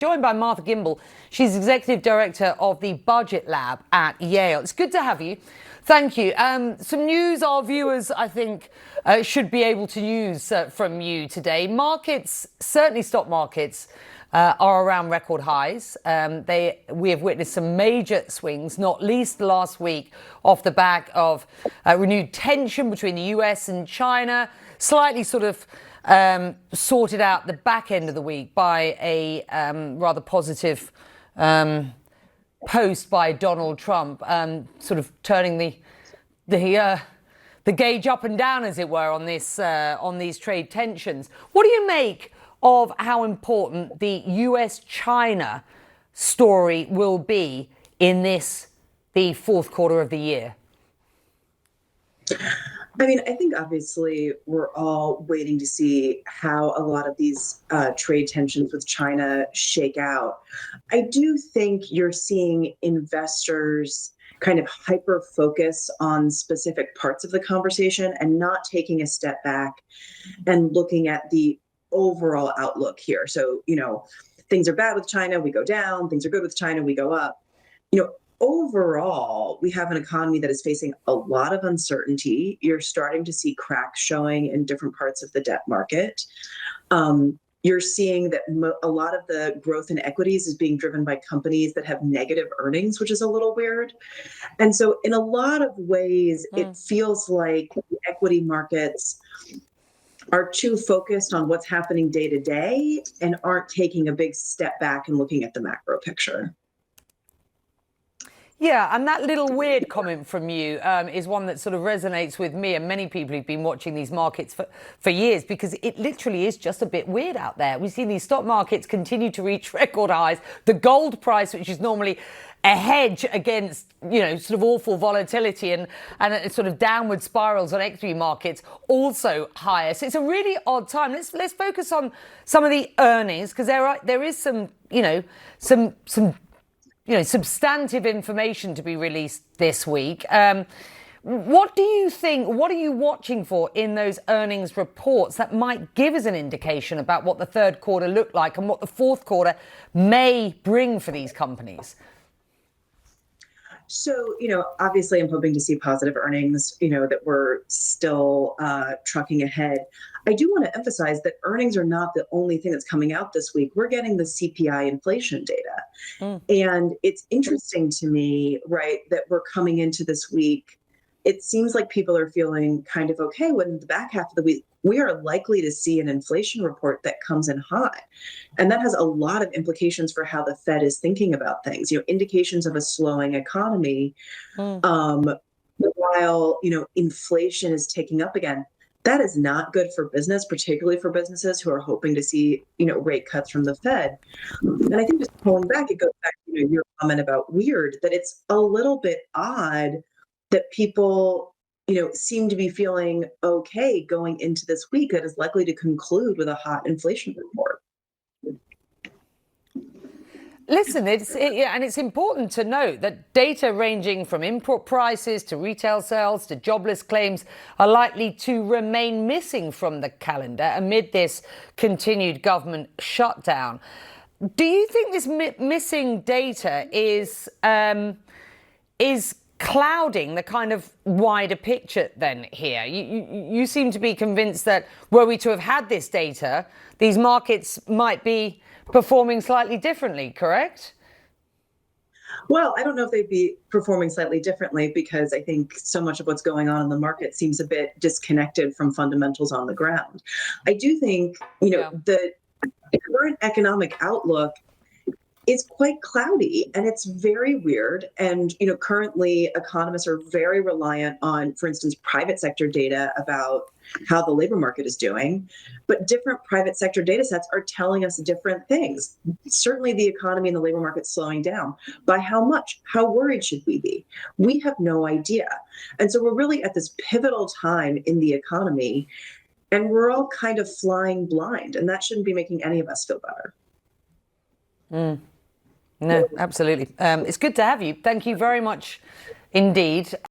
Joined by Martha Gimbel. She's Executive Director of the Budget Lab at Yale. It's good to have you. Thank you. Some news our viewers, I think, should be able to use from you today. Markets, certainly stock markets, are around record highs. We have witnessed some major swings, not least last week, off the back of renewed tension between the US and China, slightly sort of sorted out the back end of the week by a rather positive post by Donald Trump, sort of turning the gauge up and down, as it were, on these trade tensions. What do you make of how important the US-China story will be in the fourth quarter of the year? I mean, I think obviously we're all waiting to see how a lot of these trade tensions with China shake out. I do think you're seeing investors kind of hyper focus on specific parts of the conversation and not taking a step back and looking at the overall outlook here. So, things are bad with China, we go down. Things are good with China, we go up. Overall, we have an economy that is facing a lot of uncertainty. You're starting to see cracks showing in different parts of the debt market. You're seeing that a lot of the growth in equities is being driven by companies that have negative earnings, which is a little weird. And so in a lot of ways, it feels like the equity markets are too focused on what's happening day to day and aren't taking a big step back and looking at the macro picture. Yeah, and that little weird comment from you is one that sort of resonates with me and many people who've been watching these markets for years, because it literally is just a bit weird out there. We've seen these stock markets continue to reach record highs. The gold price, which is normally a hedge against, sort of awful volatility and sort of downward spirals on equity markets, also higher. So it's a really odd time. Let's focus on some of the earnings, because there is some substantive information to be released this week. What do you think, what are you watching for in those earnings reports that might give us an indication about what the third quarter looked like and what the fourth quarter may bring for these companies? So, obviously I'm hoping to see positive earnings, that we're still trucking ahead. I do want to emphasize that earnings are not the only thing that's coming out this week. We're getting the CPI inflation data. And it's interesting to me, right, that we're coming into this week. It seems like people are feeling kind of okay when the back half of the week, we are likely to see an inflation report that comes in high. And that has a lot of implications for how the Fed is thinking about things, indications of a slowing economy, while, inflation is ticking up again. That is not good for business, particularly for businesses who are hoping to see, rate cuts from the Fed. And I think just pulling back, it goes back to your comment about weird, that it's a little bit odd that people, seem to be feeling okay going into this week that is likely to conclude with a hot inflation report. Listen, it's important to note that data ranging from import prices to retail sales to jobless claims are likely to remain missing from the calendar amid this continued government shutdown. Do you think this missing data is clouding the kind of wider picture then here? You seem to be convinced that were we to have had this data, these markets might be performing slightly differently, correct? Well, I don't know if they'd be performing slightly differently, because I think so much of what's going on in the market seems a bit disconnected from fundamentals on the ground. I do think, the current economic outlook is quite cloudy, and it's very weird. And, currently economists are very reliant on, for instance, private sector data about how the labor market is doing. But different private sector data sets are telling us different things. Certainly the economy and the labor market slowing down. By how much? How worried should we be? We have no idea. And so we're really at this pivotal time in the economy, and we're all kind of flying blind, and that shouldn't be making any of us feel better. No, absolutely. It's good to have you. Thank you very much indeed.